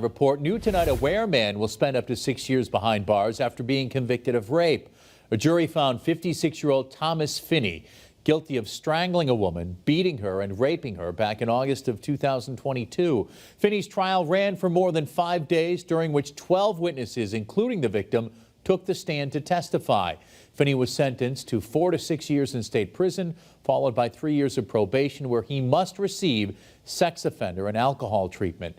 Report new tonight, a Ware man will spend up to 6 years behind bars after being convicted of rape. A jury found 56-year-old Thomas Finney guilty of strangling a woman, beating her and raping her back in August of 2022. Finney's trial ran for more than 5 days, during which 12 witnesses, including the victim, took the stand to testify. Finney was sentenced to 4 to 6 years in state prison, followed by 3 years of probation, where he must receive sex offender and alcohol treatment.